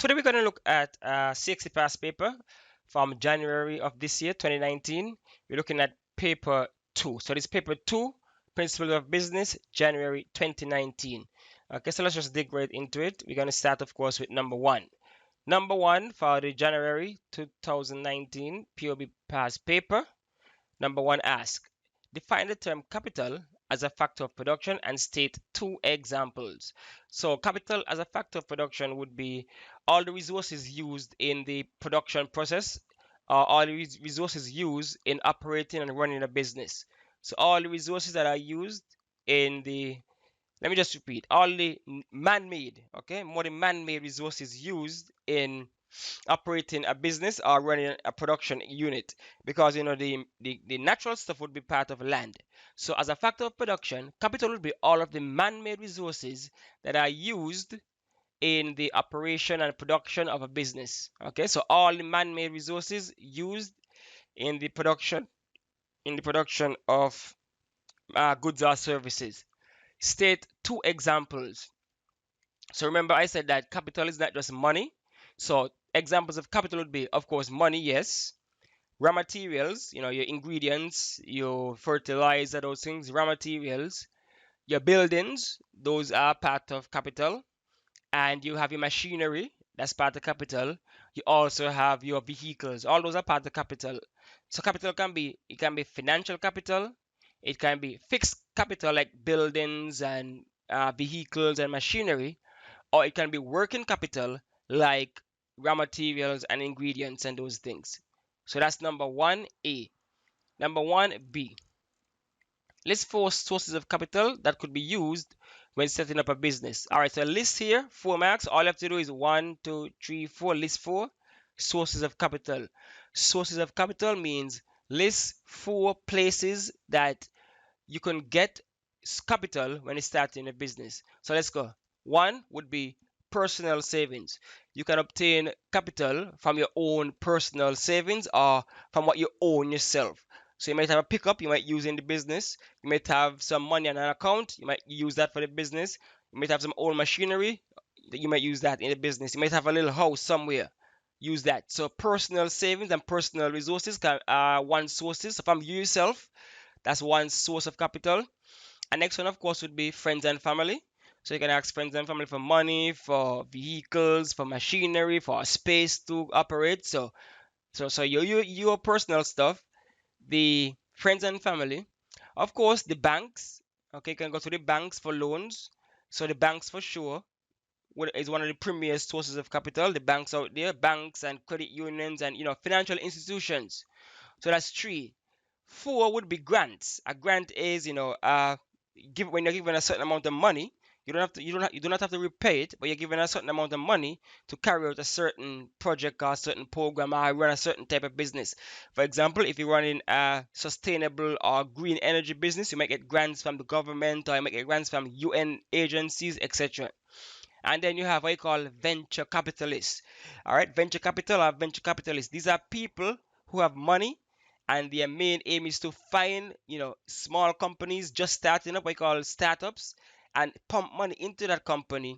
Today we're going to look at CXC past paper from January of this year, 2019. We're looking at paper 2. So this paper 2, Principles of Business, January 2019. Okay, so let's just dig right into it. We're going to start, of course, with number 1. Number 1 for the January 2019 POB past paper. Number 1 asks, define the term capital as a factor of production and state 2 examples. So capital as a factor of production would be all the resources used in the production process, all the resources used in operating and running a business. So all the resources that are used in the, let me just repeat, all the man-made, okay, more the man-made resources used in operating a business or running a production unit, because the natural stuff would be part of land. So as a factor of production, capital would be all of the man-made resources that are used in the operation and production of a business. Okay, so all the man-made resources used in the production of goods or services. State 2 examples. So remember, I said that capital is not just money. So examples of capital would be, of course, money, yes. Raw materials, your ingredients, your fertilizer, those things, raw materials. Your buildings, those are part of capital. And you have your machinery, that's part of capital. You also have your vehicles, all those are part of capital. So capital it can be financial capital, it can be fixed capital like buildings and vehicles and machinery, or it can be working capital like raw materials and ingredients and those things. So that's number 1A. Number 1B. List 4 sources of capital that could be used when setting up a business. All right, so list here, 4 marks. All you have to do is 1, 2, 3, 4. List 4 sources of capital. Sources of capital means list 4 places that you can get capital when you're starting a business. So let's go. 1 would be personal savings. You can obtain capital from your own personal savings or from what you own yourself. So you might have a pickup you might use in the business. You might have some money on an account. You might use that for the business. You might have some old machinery that you might use that in the business. You might have a little house somewhere. Use that. So personal savings and personal resources are one sources. So from you yourself, that's one source of capital. And next one, of course, would be friends and family. So you can ask friends and family for money, for vehicles, for machinery, for space to operate. So your personal stuff, the friends and family, of course, the banks. Okay, you can go to the banks for loans. So the banks for sure is one of the premier sources of capital. The banks out there, banks and credit unions and financial institutions. So that's 3. 4 would be grants. A grant is, when you're given a certain amount of money, you do not have to repay it, but you're given a certain amount of money to carry out a certain project or a certain program or run a certain type of business. For example, if you're running a sustainable or green energy business, you might get grants from the government or you might get grants from UN agencies, etc. And then you have what you call venture capitalists. All right, venture capital or venture capitalists. These are people who have money, and their main aim is to find, small companies just starting up, what you call startups, and pump money into that company.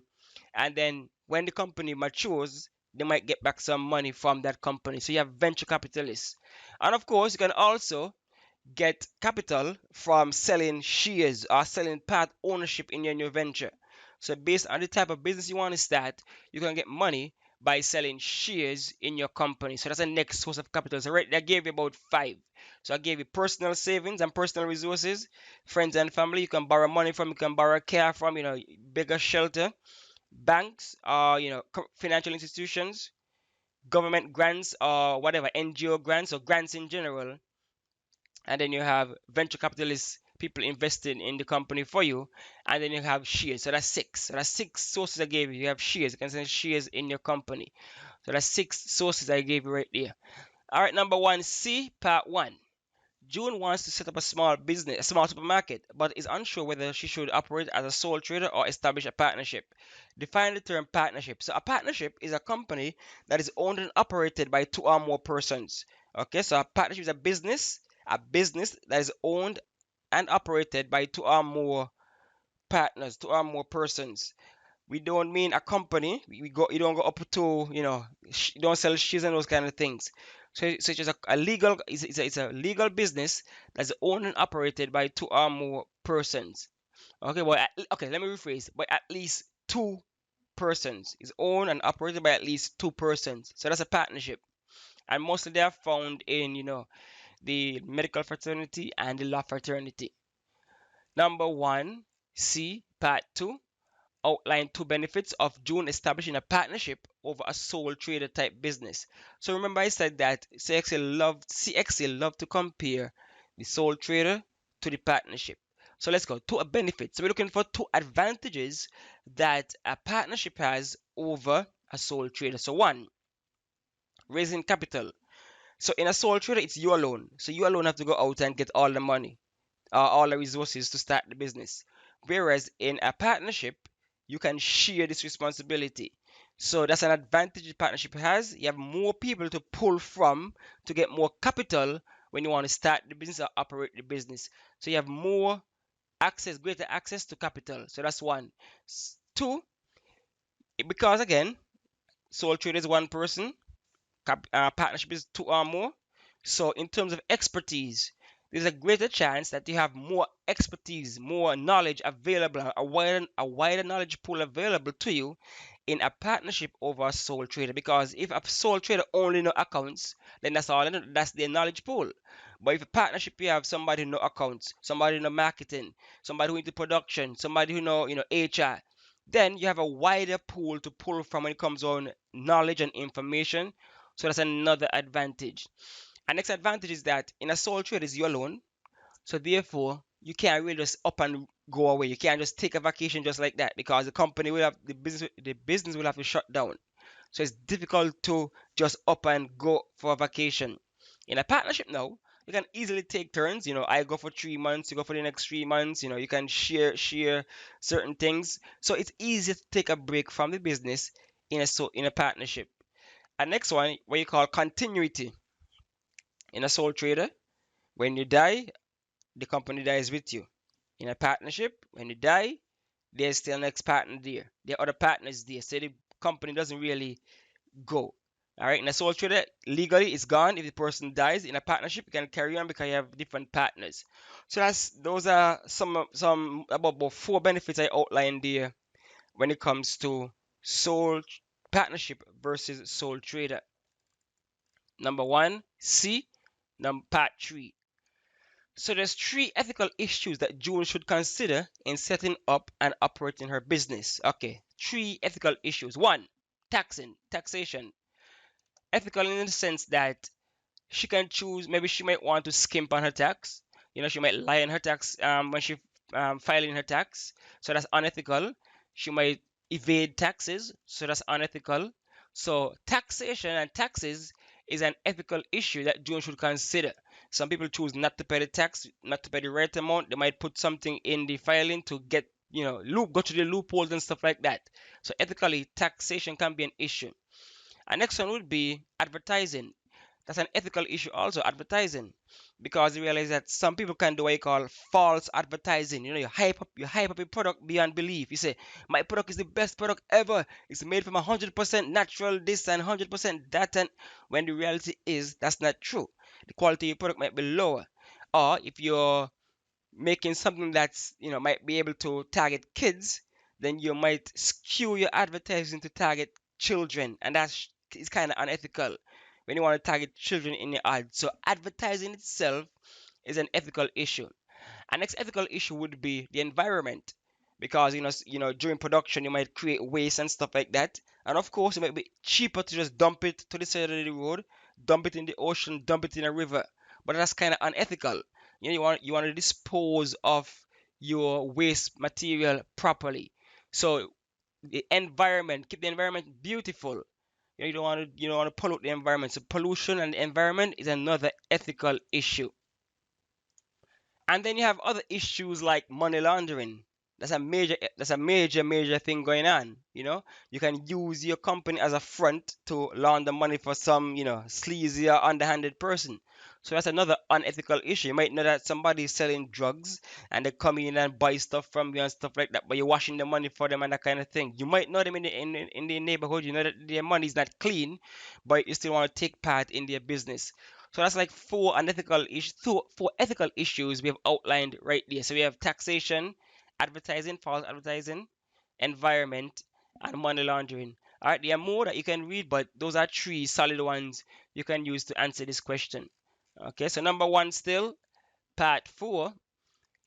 And then when the company matures, they might get back some money from that company. So you have venture capitalists. And of course, you can also get capital from selling shares or selling part ownership in your new venture. So based on the type of business you want to start, you can get money by selling shares in your company. So that's the next source of capital. So right, I gave you about 5. So I gave you personal savings and personal resources, friends and family. You can borrow money from, you can borrow a car from, bigger shelter, banks, financial institutions, government grants or whatever, NGO grants or grants in general. And then you have venture capitalists, people investing in the company for you, and then you have shares. So that's 6. So that's 6 sources I gave you. You have shares. You can send shares in your company. So that's 6 sources I gave you right there. All right, number 1C, part 1. June wants to set up a small business, a small supermarket, but is unsure whether she should operate as a sole trader or establish a partnership. Define the term partnership. So a partnership is a company that is owned and operated by 2 or more persons. Okay, so a partnership is a business that is owned and operated by 2 or more partners, 2 or more persons. we don't mean a company. You don't go up to, you don't sell shares and those kind of things. So it's just a legal, it's a legal business that's owned and operated by two or more persons. Okay, well, okay, let me rephrase. By at least two persons. It's owned and operated by at least two persons. So that's a partnership. And mostly they are found in, the medical fraternity and the law fraternity. Number one, C, part two, outline two benefits of June establishing a partnership over a sole trader type business. So remember I said that CXA loved to compare the sole trader to the partnership. So let's go to a benefit. So we're looking for two advantages that a partnership has over a sole trader. So one, raising capital. So in a sole trader, it's you alone. So you alone have to go out and get all the money, all the resources to start the business. Whereas in a partnership, you can share this responsibility. So that's an advantage the partnership has. You have more people to pull from to get more capital when you want to start the business or operate the business. So you have more access, greater access to capital. So that's one. Two, because again, sole trader is one person, partnership is two or more. So in terms of expertise, there's a greater chance that you have more expertise, more knowledge available, a wider knowledge pool available to you in a partnership over a sole trader. Because if a sole trader only know accounts, then that's all. That's their knowledge pool. But if a partnership, you have somebody who know accounts, somebody who know marketing, somebody who into production, somebody who know HR, then you have a wider pool to pull from when it comes on knowledge and information. So that's another advantage. And next advantage is that in a sole trade is you alone. So therefore, you can't really just up and go away. You can't just take a vacation just like that because the business will have to shut down. So it's difficult to just up and go for a vacation. In a partnership now, you can easily take turns. I go for 3 months, you go for the next 3 months. You can share certain things. So it's easy to take a break from the business in a partnership. And next one, what you call continuity. In a sole trader, when you die, the company dies with you. In a partnership, when you die, there's still next partner there. There are other partners there. So the company doesn't really go. All right. In a sole trader, legally it's gone if the person dies. In a partnership, you can carry on because you have different partners. So those are some about four benefits I outlined there when it comes to sole partnership versus sole trader. Number one, C. Number part three. So there's three ethical issues that June should consider in setting up and operating her business. Okay, three ethical issues. One, taxation. Ethical in the sense that she can choose. Maybe she might want to skimp on her tax. She might lie on her tax when she filing her tax. So that's unethical. She might evade taxes. So that's unethical. So taxation and taxes is an ethical issue that June should consider. Some people choose not to pay the tax, not to pay the right amount. They might put something in the filing to get, go to the loopholes and stuff like that. So ethically, taxation can be an issue. And next one would be advertising. That's an ethical issue also, advertising. Because you realize that some people can do what you call false advertising. You hype up a product beyond belief. You say, my product is the best product ever. It's made from 100% natural this and 100% that. And when the reality is, that's not true. The quality of your product might be lower. Or if you're making something that's, might be able to target kids, then you might skew your advertising to target children. And that's is kind of unethical when you want to target children in your ad. So advertising itself is an ethical issue. Our next ethical issue would be the environment, because during production you might create waste and stuff like that, and of course it might be cheaper to just dump it to the side of the road, dump it in the ocean, dump it in a river, but that's kind of unethical. You want to dispose of your waste material properly. So the environment, keep the environment beautiful. You don't want to pollute the environment. So pollution and the environment is another ethical issue. And then you have other issues like money laundering. That's a major thing going on. You can use your company as a front to launder money for some, sleazy or underhanded person. So that's another unethical issue. You might know that somebody is selling drugs and they come in and buy stuff from you and stuff like that, but you're washing the money for them and that kind of thing. You might know them in the neighborhood. You know that their money is not clean, but you still want to take part in their business. So that's like four ethical issues we have outlined right there. So we have taxation, advertising, false advertising, environment, and money laundering. All right, there are more that you can read, but those are three solid ones you can use to answer this question. Okay, so number one still, part four.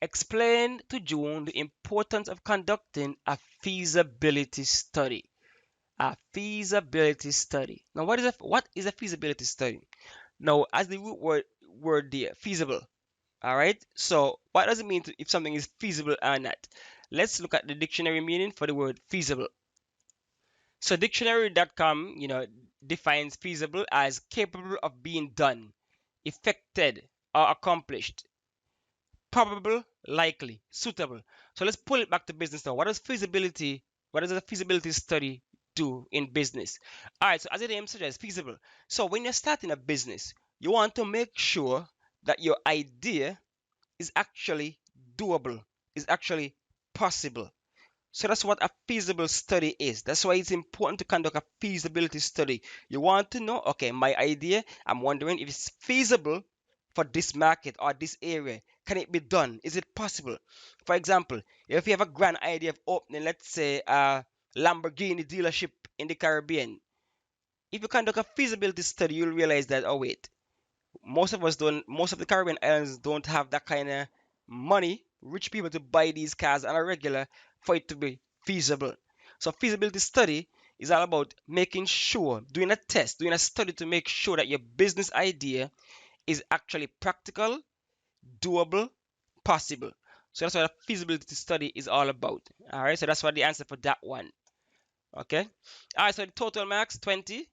Explain to June the importance of conducting a feasibility study. A feasibility study. Now, what is a feasibility study? Now, as the root word there, feasible. All right. So, what does it mean if something is feasible or not? Let's look at the dictionary meaning for the word feasible. So, dictionary.com, defines feasible as capable of being done, effected, or accomplished. Probable, likely, suitable. So let's pull it back to business now. What does a feasibility study do in business? All right, so as the name suggests, feasible. So when you're starting a business, you want to make sure that your idea is actually doable, is actually possible. So that's what a feasible study is. That's why it's important to conduct a feasibility study. You want to know, okay, my idea, I'm wondering if it's feasible for this market or this area. Can it be done? Is it possible? For example, if you have a grand idea of opening, let's say, a Lamborghini dealership in the Caribbean, if you conduct a feasibility study, you'll realize that, oh, wait, most of the Caribbean islands don't have that kind of money, rich people to buy these cars on a regular for it to be feasible. So feasibility study is all about making sure, doing a test, doing a study to make sure that your business idea is actually practical, doable, possible. So that's what a feasibility study is all about. All right, so that's what the answer for that one. Okay. All right, so the total marks 20,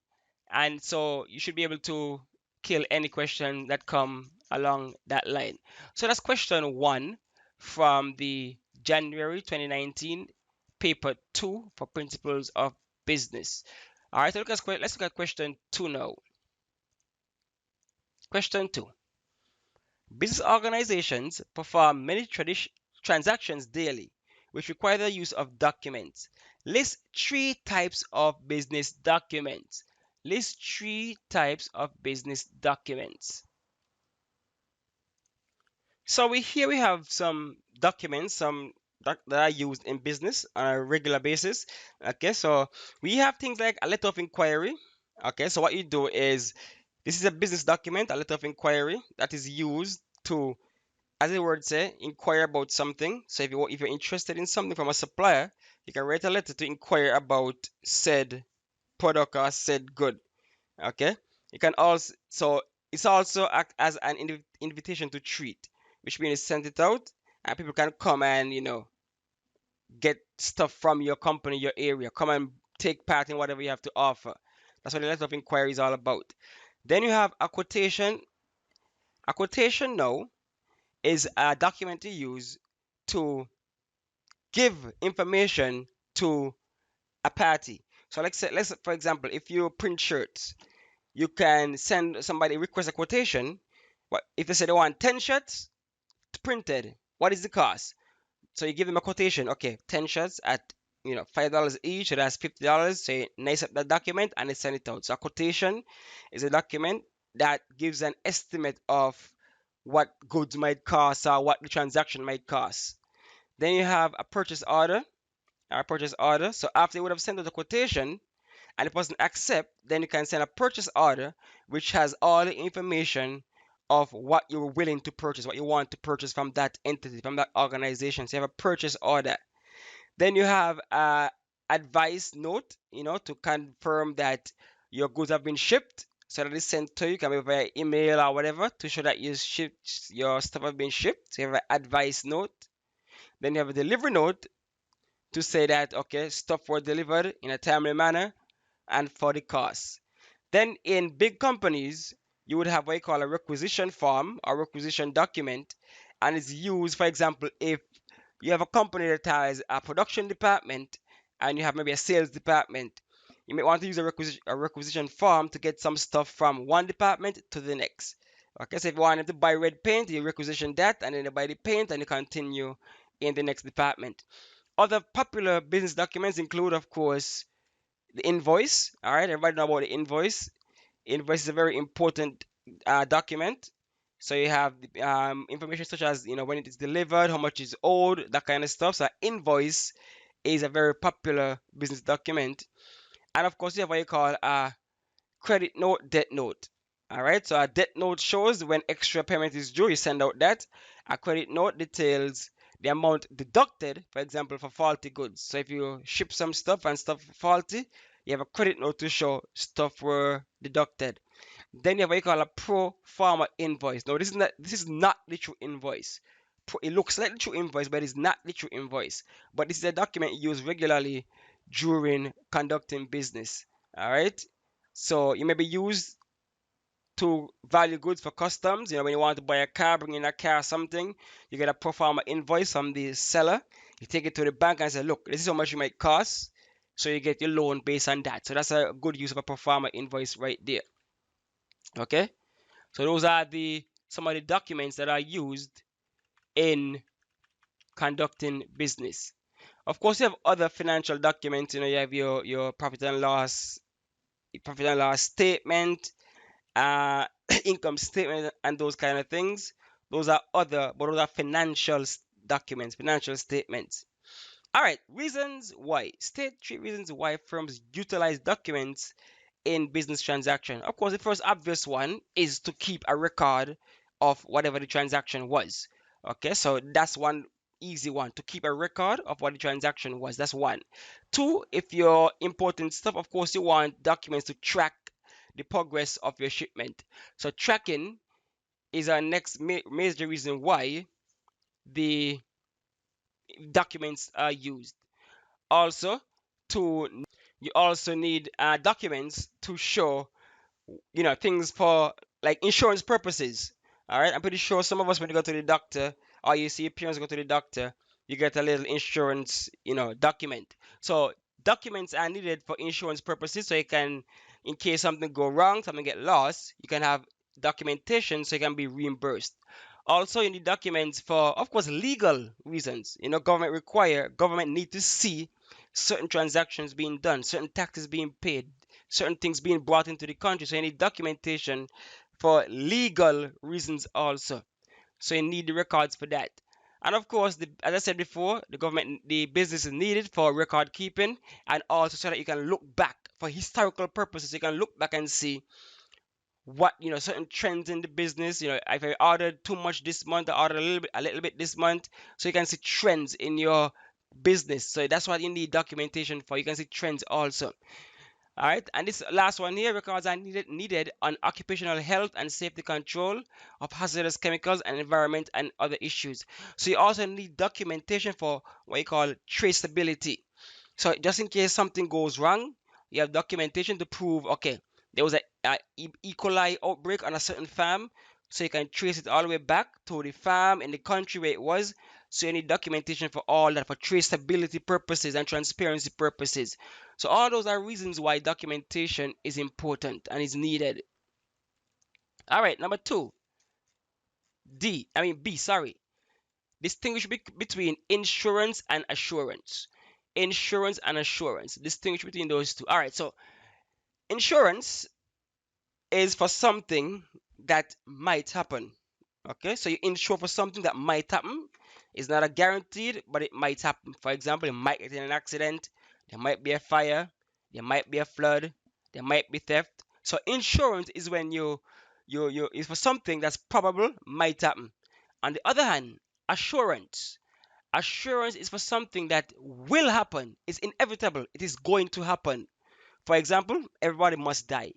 and so you should be able to kill any question that come along that line. So that's question one from the January 2019 paper 2 for principles of business. All right, so let's look at question 2 now. Question 2. Business organizations perform many transactions daily, which require the use of documents. List three types of business documents. List three types of business documents. So here we have some documents, that are used in business on a regular basis. Okay, so we have things like a letter of inquiry. Okay, so what you do is, this is a business document, a letter of inquiry that is used to, as the word say, inquire about something. So if you're interested in something from a supplier, you can write a letter to inquire about said product or said good. Okay, you can also, so it's also act as an invitation to treat, which means send it out and people can come and get stuff from your company, your area, come and take part in whatever you have to offer. That's what the letter of inquiry is all about. Then you have a quotation. A quotation now is a document you use to give information to a party. So let's for example, if you print shirts, you can send somebody request a quotation. What if they say they want 10 shirts printed? What is the cost? So you give them a quotation. Okay, 10 shirts at $5 each. So that's $50. So you nice up that document and they send it out. So a quotation is a document that gives an estimate of what goods might cost or what the transaction might cost. Then you have a purchase order. A purchase order. So after you would have sent out the quotation and the person accept, then you can send a purchase order which has all the information of what you're willing to purchase, what you want to purchase from that entity, from that organization. So you have a purchase order. Then you have a advice note, to confirm that your goods have been shipped. So that is sent to you, can be via email or whatever, to show that your stuff have been shipped. So you have an advice note. Then you have a delivery note to say that, okay, stuff was delivered in a timely manner and for the cost. Then in big companies, you would have what you call a requisition form or requisition document, and it's used, for example, if you have a company that has a production department and you have maybe a sales department, you may want to use a requisition form to get some stuff from one department to the next. Okay, so if you want them to buy red paint, you requisition that, and then they buy the paint, and you continue in the next department. Other popular business documents include, of course, the invoice. All right, everybody know about the invoice. Invoice is a very important document. So you have information such as when it is delivered, how much is owed, that kind of stuff. So invoice is a very popular business document. And of course, you have what you call a credit note, debt note. All right, so a debt note shows when extra payment is due, you send out that. A credit note details the amount deducted, for example, for faulty goods. So if you ship some stuff and stuff faulty, you have a credit note to show stuff were deducted. Then you have what you call a pro forma invoice. Now this is not the true invoice. It looks like the true invoice, but it's not the true invoice. But this is a document used regularly during conducting business. All right. So it may be used to value goods for customs. When you want to buy a car, bring in a car or something, you get a pro forma invoice from the seller. You take it to the bank and say, look, this is how much it might cost. So you get your loan based on that. So that's a good use of a pro forma invoice right there. Okay. So those are the some of the documents that are used in conducting business. Of course, you have other financial documents. You have your profit and loss statement, uh, income statement, and those kind of things. Those are financial documents, financial statements. All right, reasons why. State three reasons why firms utilize documents in business transaction. Of course, the first obvious one is to keep a record of whatever the transaction was. Okay, so that's one easy one, to keep a record of what the transaction was. That's one. Two, if you're importing stuff, of course, you want documents to track the progress of your shipment. So tracking is our next major reason why the documents are used. Also, to you also need documents to show things for like insurance purposes. All right, I'm pretty sure some of us when you go to the doctor or you see your parents go to the doctor, you get a little insurance document. So documents are needed for insurance purposes, so you can, in case something go wrong, something get lost, you can have documentation so you can be reimbursed. Also, you need documents for, of course, legal reasons. Government need to see certain transactions being done, certain taxes being paid, certain things being brought into the country. So you need documentation for legal reasons also. So you need the records for that. And of course, as I said before, the business is needed for record keeping, and also so that you can look back for historical purposes. You can look back and see what certain trends in the business. If I ordered too much this month, I ordered a little bit this month, so you can see trends in your business. So that's what you need documentation for. You can see trends also. All right, and this last one here, records are needed on occupational health and safety control of hazardous chemicals and environment and other issues. So you also need documentation for what you call traceability. So just in case something goes wrong, you have documentation to prove, okay, there was a E. coli outbreak on a certain farm, so you can trace it all the way back to the farm in the country where it was. So you need documentation for all that, for traceability purposes and transparency purposes. So all those are reasons why documentation is important and is needed. All right, number two, B, sorry. Distinguish between insurance and assurance. Insurance and assurance. Distinguish between those two. All right, so insurance is for something that might happen. Okay, so you insure for something that might happen. It's not a guaranteed, but it might happen. For example, you might get in an accident, there might be a fire, there might be a flood, there might be theft. So insurance is when you is for something that's probable might happen. On the other hand, assurance. Assurance is for something that will happen. It's inevitable. It is going to happen. For example, everybody must die.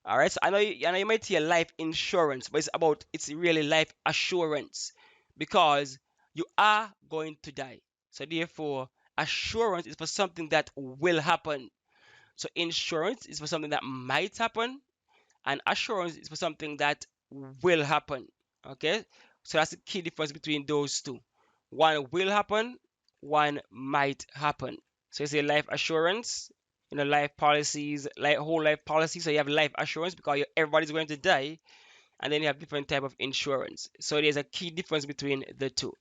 All right. So I know you might hear life insurance, but it's really life assurance, because you are going to die. So therefore, assurance is for something that will happen. So insurance is for something that might happen, and assurance is for something that will happen. Okay. So that's the key difference between those two. One will happen, one might happen. So it's a life assurance, life policies, like whole life policy. So you have life assurance because everybody's going to die. and then you have different type of insurance. So there's a key difference between the two.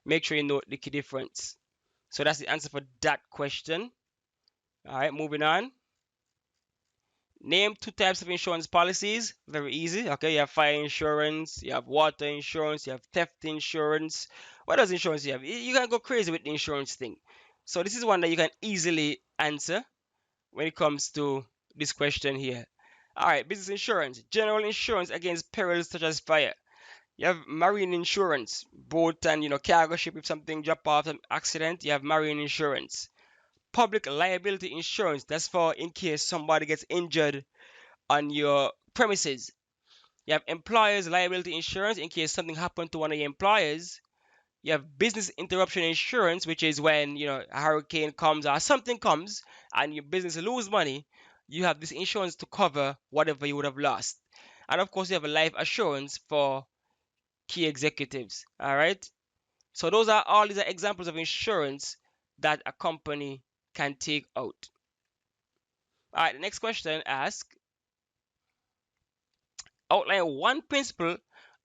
Make sure you note the key difference. So that's the answer for that question. All right, moving on. Name two types of insurance policies. Very easy. Okay, you have fire insurance, you have water insurance, you have theft insurance. What else insurance you have? You can go crazy with the insurance thing. So this is one that you can easily answer when it comes to this question here. All right, business insurance, general insurance against perils such as fire. You have marine insurance, boat and cargo ship if something drop off, an accident. You have marine insurance. Public liability insurance, that's for in case somebody gets injured on your premises. You have employers liability insurance in case something happened to one of your employers. You have business interruption insurance, which is when a hurricane comes or something comes and your business lose money. You have this insurance to cover whatever you would have lost. And of course, you have a life assurance for key executives. All right. So these are examples of insurance that a company can take out. All right. The next question asks, outline one principle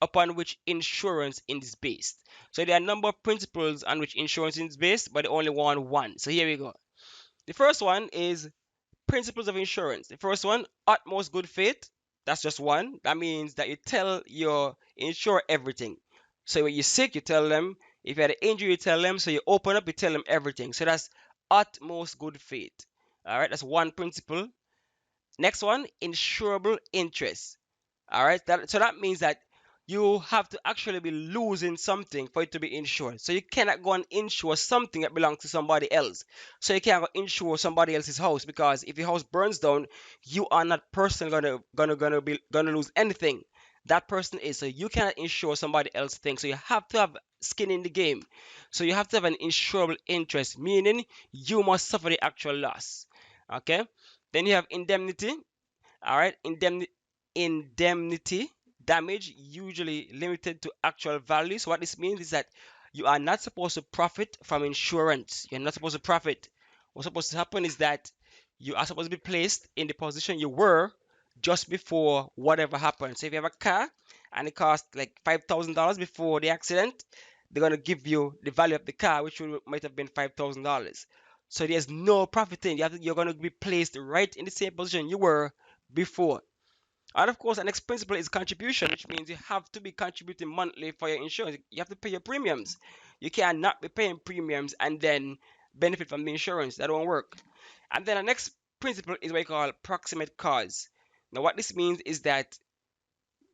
upon which insurance is based. So there are a number of principles on which insurance is based, but they only want one. So here we go. The first one is principles of insurance. The first one, utmost good faith. That's just one. That means that you tell your insurer everything. So when you're sick, you tell them. If you had an injury, you tell them. So you open up, you tell them everything. So that's utmost good faith. All right, that's one principle. Next one, insurable interest. All right. So that means that you have to actually be losing something for it to be insured. So you cannot go and insure something that belongs to somebody else. So you can't go insure somebody else's house, because if your house burns down, you are not personally gonna lose anything. That person is. So you cannot insure somebody else's thing. So you have to have skin in the game. So you have to have an insurable interest, meaning you must suffer the actual loss. Okay. Then you have indemnity. All right, indemnity damage usually limited to actual value. So what this means is that you are not supposed to profit from insurance. You're not supposed to profit. What's supposed to happen is that you are supposed to be placed in the position you were just before whatever happened. So if you have a car and it cost like $5,000 before the accident, they're gonna give you the value of the car, which might have been $5,000. So there's no profiting. You're gonna be placed right in the same position you were before. And of course, the next principle is contribution, which means you have to be contributing monthly for your insurance. You have to pay your premiums. You cannot be paying premiums and then benefit from the insurance. That won't work. And then the next principle is what you call proximate cause. Now, what this means is that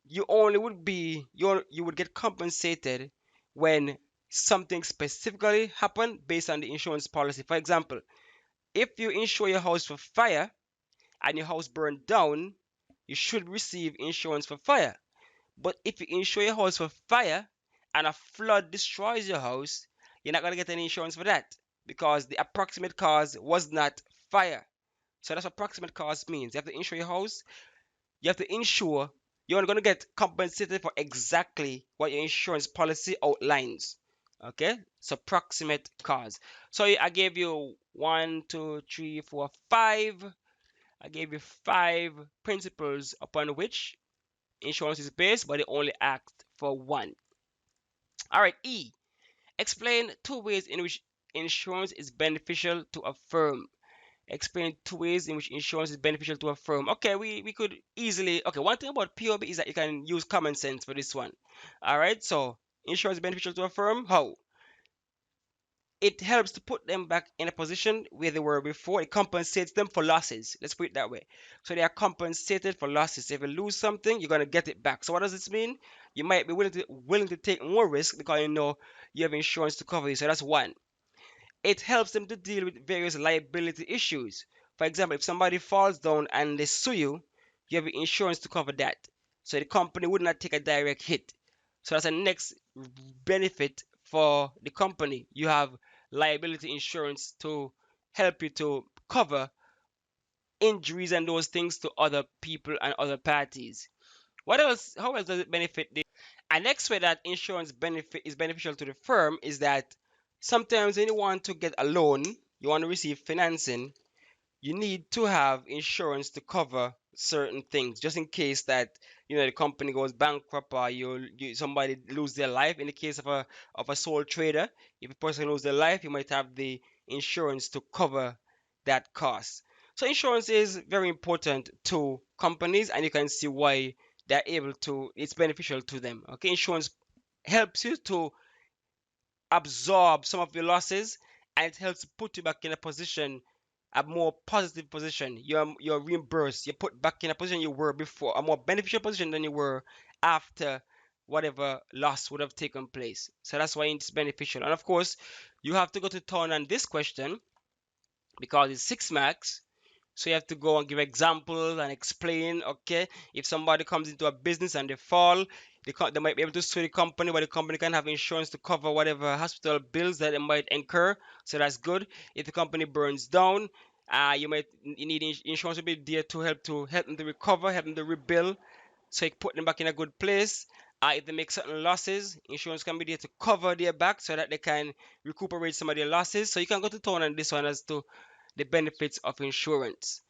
you would get compensated when something specifically happened based on the insurance policy. For example, if you insure your house for fire and your house burned down, you should receive insurance for fire. But if you insure your house for fire and a flood destroys your house, you're not going to get any insurance for that, because the approximate cause was not fire. So that's what approximate cause means. You have to insure your house. You have to ensure you're going to get compensated for exactly what your insurance policy outlines. Okay, so proximate cause. So I gave you 5. I gave you 5 principles upon which insurance is based, but they only act for one. All right, E. Explain 2 ways in which insurance is beneficial to a firm. Explain 2 ways in which insurance is beneficial to a firm. Okay, we could easily. Okay, one thing about POB is that you can use common sense for this one. All right, so insurance is beneficial to a firm. How? It helps to put them back in a position where they were before. It compensates them for losses. Let's put it that way. So they are compensated for losses. If you lose something, you're gonna get it back. So what does this mean? You might be willing to take more risk because you know you have insurance to cover you. So that's one. It helps them to deal with various liability issues. For example, if somebody falls down and they sue you, you have insurance to cover that. So the company would not take a direct hit. So that's the next benefit for the company. You have liability insurance to help you to cover injuries and those things to other people and other parties. What else? How else does it benefit the? And next way that insurance benefit is beneficial to the firm is that sometimes when you want to get a loan, you want to receive financing, you need to have insurance to cover certain things, just in case that the company goes bankrupt, or somebody lose their life. In the case of a sole trader, if a person lose their life, you might have the insurance to cover that cost. So insurance is very important to companies, and you can see why they're able to. It's beneficial to them. Okay, insurance helps you to absorb some of your losses, and it helps put you back in a position, a more positive position. You're reimbursed. You're put back in a position you were before, a more beneficial position than you were after whatever loss would have taken place. So that's why it's beneficial. And of course, you have to go to town on this question because it's 6 marks. So you have to go and give examples and explain, okay, if somebody comes into a business and they fall, they might be able to sue the company, but the company can have insurance to cover whatever hospital bills that they might incur. So that's good. If the company burns down, you need insurance to be there to help them to recover, help them to rebuild, so you put them back in a good place. If they make certain losses, insurance can be there to cover their back so that they can recuperate some of their losses. So you can go to town on this one as to the benefits of insurance.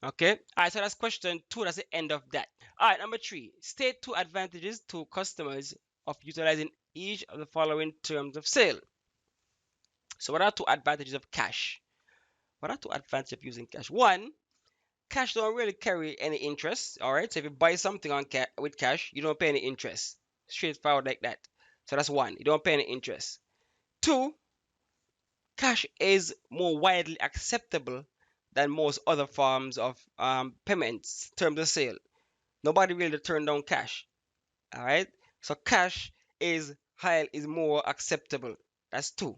Okay. All right. So that's question 2. That's the end of that. All right. Number 3. State 2 advantages to customers of utilizing each of the following terms of sale. So what are 2 advantages of cash? What are 2 advantages of using cash? One, cash don't really carry any interest. All right. So if you buy something with cash, you don't pay any interest. Straightforward like that. So that's one. You don't pay any interest. Two, cash is more widely acceptable than most other forms of payments, terms of sale. Nobody really turn down cash. All right. So cash is more acceptable. That's two.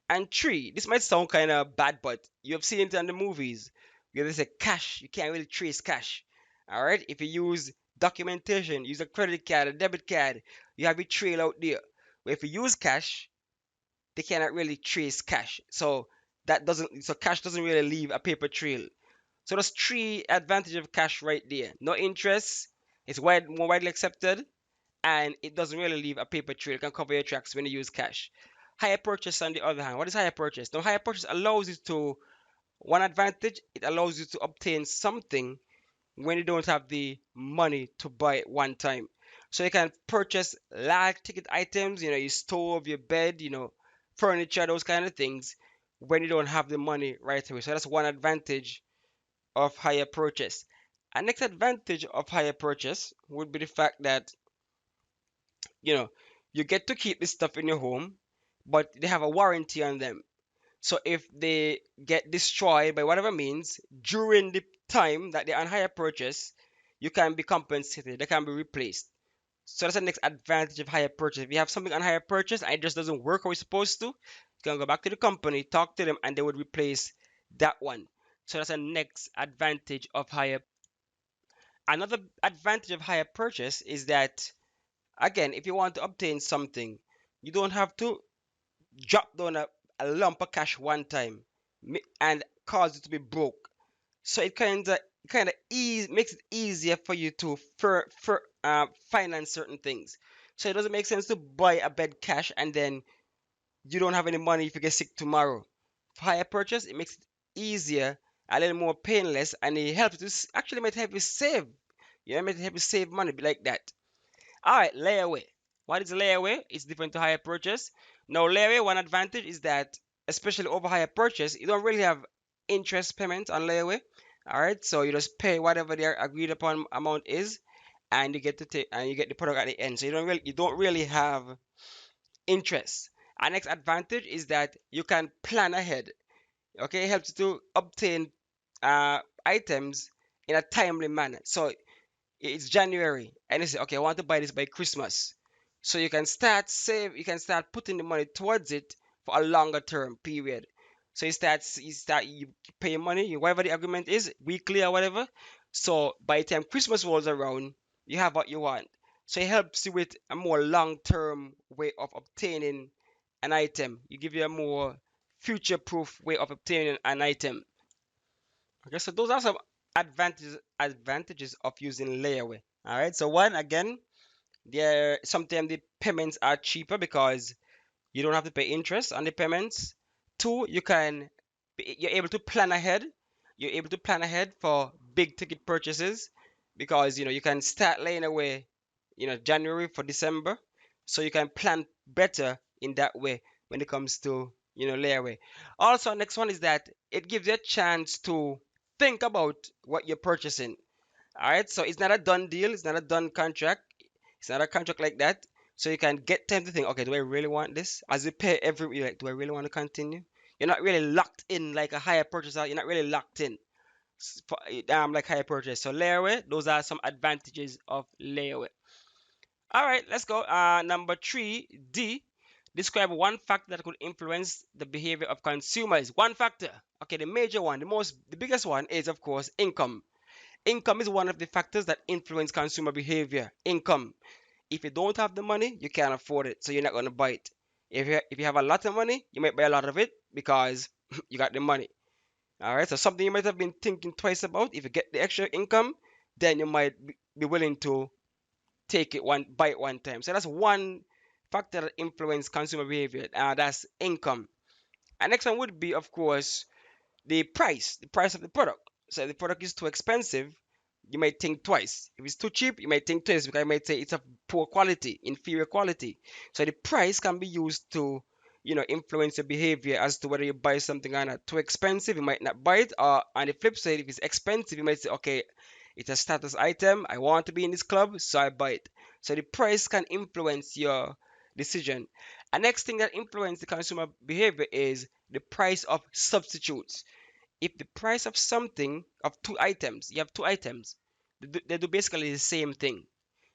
And three, this might sound kind of bad, but you have seen it in the movies. Where they say cash, you can't really trace cash. All right. If you use documentation, use a credit card, a debit card, you have a trail out there. But if you use cash, they cannot really trace cash. So cash doesn't really leave a paper trail. So there's 3 advantages of cash right there. No interest, it's more widely accepted, and it doesn't really leave a paper trail. It can cover your tracks when you use cash. Higher purchase on the other hand. What is higher purchase? Now higher purchase allows you to, one advantage, it allows you to obtain something when you don't have the money to buy it one time. So you can purchase large ticket items, your stove, your bed, furniture, those kind of things, when you don't have the money right away. So that's one advantage of higher purchase. A next advantage of higher purchase would be the fact that you know you get to keep this stuff in your home, but they have a warranty on them. So if they get destroyed by whatever means during the time that they're on higher purchase, you can be compensated. They can be replaced. So that's the next advantage of higher purchase. If you have something on higher purchase and it just doesn't work how it's supposed to, you can go back to the company, talk to them, and they would replace that one. So that's the next advantage of higher. Another advantage of higher purchase is that, again, if you want to obtain something, you don't have to drop down a lump of cash one time and cause it to be broke. So it kind of makes it easier for you to finance certain things. So it doesn't make sense to buy a bed cash and then you don't have any money if you get sick tomorrow. For higher purchase, it makes it easier, a little more painless, and it helps to actually might help you save. Yeah, it might help you save money like that. All right, layaway. What is layaway? It's different to higher purchase. Now, layaway, one advantage is that, especially over higher purchase, you don't really have interest payment on layaway. All right, so you just pay whatever their agreed upon amount is, and you get to take and you get the product at the end. So you don't really have interest. Our next advantage is that you can plan ahead. Okay, it helps you to obtain items in a timely manner. So it's January and you say, okay, I want to buy this by Christmas. So you can start putting the money towards it for a longer term period. So you pay money, whatever the agreement is, weekly or whatever. So by the time Christmas rolls around, you have what you want. So it helps you with a more long term way of obtaining an item. You give you a more future proof way of obtaining an item. Okay, so those are some advantages of using layaway. All right, so one, again, there sometimes the payments are cheaper because you don't have to pay interest on the payments. Two, you're able to plan ahead. You're able to plan ahead for big ticket purchases. because you can start laying away January for December, so you can plan better in that way when it comes to layaway. Also, next one is that it gives you a chance to think about what you're purchasing. All right, so it's not a done deal, it's not a done contract, it's not a contract like that. So you can get time to think, okay, do I really want this? As you pay every week, like, do I really want to continue? You're not really locked in like a higher purchaser. You're not really locked in like higher purchase. So layaway, those are some advantages of layaway. All right, let's go. Number 3D, describe one factor that could influence the behavior of consumers. One factor. Okay, the major one, the biggest one is of course income. Income is one of the factors that influence consumer behavior. Income. If you don't have the money, you can't afford it, so you're not going to buy it. If you have a lot of money, you might buy a lot of it because you got the money. All right, so something you might have been thinking twice about. If you get the extra income, then you might be willing to buy it one time. So that's one factor that influence consumer behavior. That's income. And next one would be, of course, the price of the product. So if the product is too expensive, you might think twice. If it's too cheap, you might think twice because you might say it's of poor quality, inferior quality. So the price can be used to, influence your behavior as to whether you buy something or not. Too expensive, you might not buy it. Or on the flip side, if it's expensive, you might say, okay, it's a status item. I want to be in this club, so I buy it. So the price can influence your decision. And next thing that influences the consumer behavior is the price of substitutes. If the price of something of two items, you have two items, they do basically the same thing.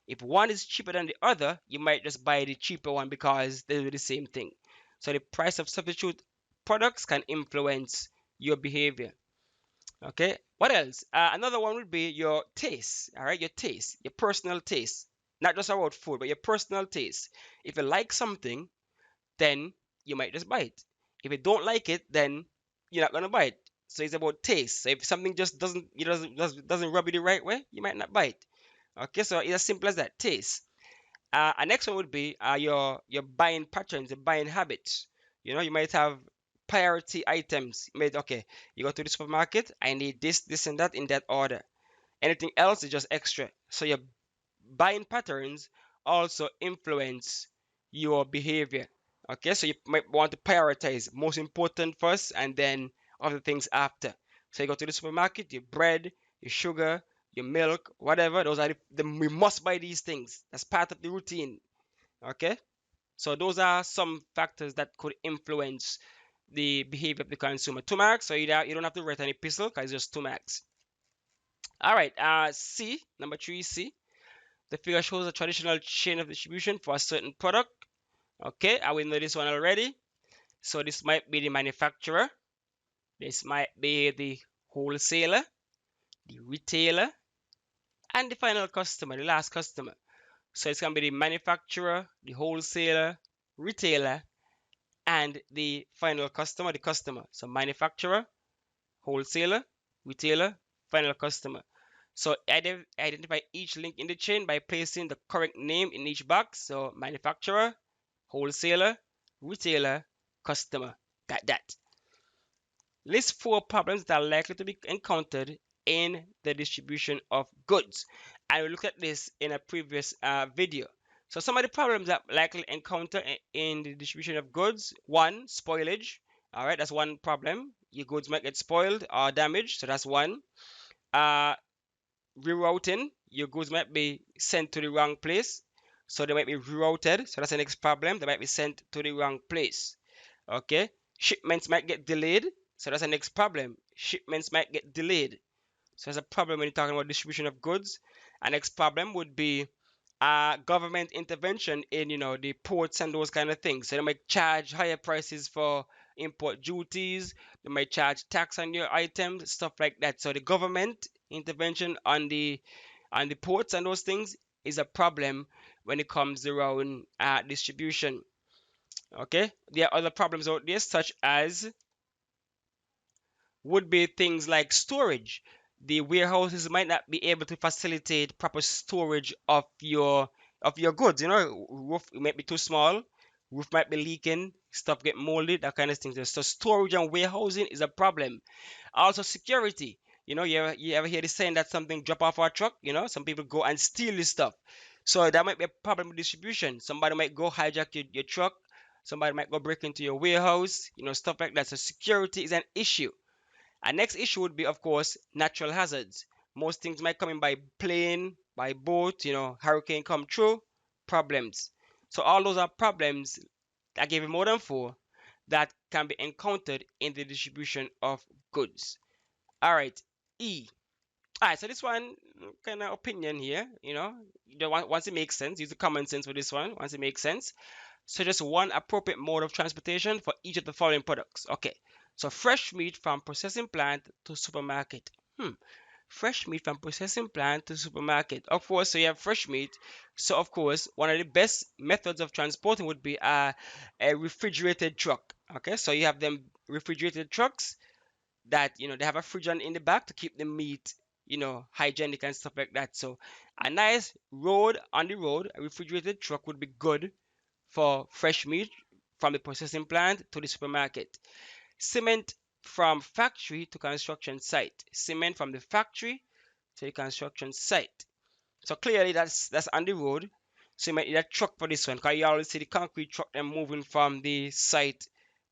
If one is cheaper than the other, you might just buy the cheaper one because they do the same thing. So the price of substitute products can influence your behavior. Okay, what else? Another one would be your taste. All right, your taste, your personal taste, not just about food, but your personal taste. If you like something, then you might just buy it. If you don't like it, then you're not gonna buy it. So it's about taste. So if something just doesn't rub you the right way, you might not buy it. Okay, so it's as simple as that. Taste. And next one would be your buying patterns, your buying habits. You might have priority items. Okay, you go to the supermarket, I need this, this, and that in that order. Anything else is just extra. So your buying patterns also influence your behavior. Okay, so you might want to prioritize most important first and then other things after. So you go to the supermarket, your bread, your sugar, your milk, whatever, those are we must buy these things. That's part of the routine. Okay, so those are some factors that could influence the behavior of the consumer. Two marks, so you don't have to write any epistle because it's just two marks. All right, C, number 3C. The figure shows a traditional chain of distribution for a certain product. Okay, I will know this one already. So this might be the manufacturer, this might be the wholesaler, the retailer, and the final customer, the last customer. So it's going to be the manufacturer, the wholesaler, retailer, and the final customer, the customer. So manufacturer, wholesaler, retailer, final customer. So identify each link in the chain by placing the correct name in each box. So manufacturer, wholesaler, retailer, customer. Got that. List 4 problems that are likely to be encountered in the distribution of goods. And we looked at this in a previous video. So some of the problems that likely encounter in the distribution of goods: one, spoilage. All right, that's one problem. Your goods might get spoiled or damaged, so that's one. Uh, Rerouting, your goods might be sent to the wrong place, so they might be rerouted, so that's the next problem. They might be sent to the wrong place. Okay, shipments might get delayed, so that's the next problem. Shipments might get delayed, so that's a problem when you're talking about distribution of goods. Our next problem would be government intervention in the ports and those kind of things. So they might charge higher prices for import duties, they might charge tax on your items, stuff like that. So the government intervention on the ports and those things is a problem when it comes around distribution. Okay, there are other problems out there such as would be things like storage. The warehouses might not be able to facilitate proper storage of your goods. Roof might be too small, roof might be leaking, stuff get molded, that kind of thing. So storage and warehousing is a problem. Also security. you ever hear the saying that something drop off our truck? Some people go and steal this stuff. So that might be a problem with distribution. Somebody might go hijack your truck. Somebody might go break into your warehouse, stuff like that. So security is an issue. Our next issue would be, of course, natural hazards. Most things might come in by plane, by boat, hurricane come through, problems. So all those are problems. I gave you more than four that can be encountered in the distribution of goods. All right, E. All right, so this one kind of opinion here, once it makes sense, use the common sense for this one. Once it makes sense, suggest one appropriate mode of transportation for each of the following products. Okay, so fresh meat from processing plant to supermarket. Fresh meat from processing plant to supermarket. Of course, so you have fresh meat. So of course, one of the best methods of transporting would be a refrigerated truck. Okay, so you have them refrigerated trucks that they have a fridge in the back to keep the meat hygienic and stuff like that. So a nice road on the road, a refrigerated truck would be good for fresh meat from the processing plant to the supermarket. Cement from factory to construction site. Cement from the factory to the construction site. So clearly that's on the road. So you might need a truck for this one because you always see the concrete truck them moving from the site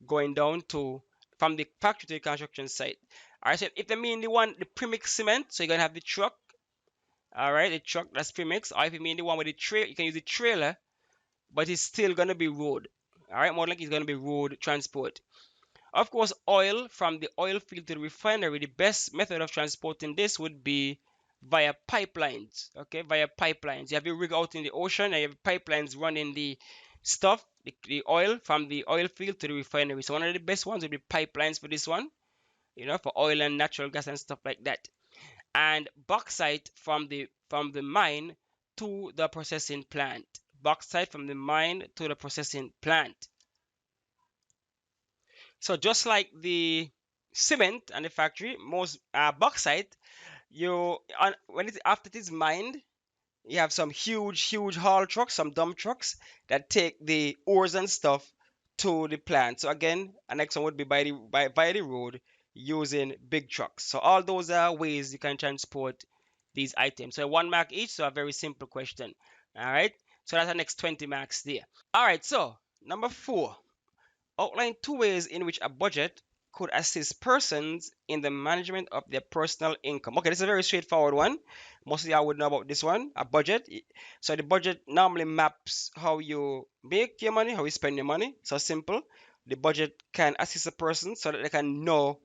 going down to from the factory to the construction site. Alright, so if they mean the premix cement, so you're gonna have the truck. Alright, the truck that's premix, or if you mean the one with the trailer, you can use the trailer, but it's still gonna be road. Alright, more like it's gonna be road transport. Of course, oil from the oil field to the refinery, the best method of transporting this would be via pipelines. Okay, via pipelines. You have your rig out in the ocean and you have pipelines running the stuff, the oil from the oil field to the refinery. So one of the best ones would be pipelines for this one, for oil and natural gas and stuff like that. And bauxite from the mine to the processing plant. Bauxite from the mine to the processing plant. So just like the cement and the factory, most bauxite, when after it is mined, you have some huge haul trucks, some dump trucks that take the ores and stuff to the plant. So again, the next one would be by the road using big trucks. So all those are ways you can transport these items. So 1 mark each. So a very simple question. All right. So that's the next 20 marks there. All right. So number 4. Outline 2 ways in which a budget could assist persons in the management of their personal income. Okay, this is a very straightforward one. Most of y'all would know about this one, a budget. So the budget normally maps how you make your money, how you spend your money. So simple. The budget can assist a person so that they can know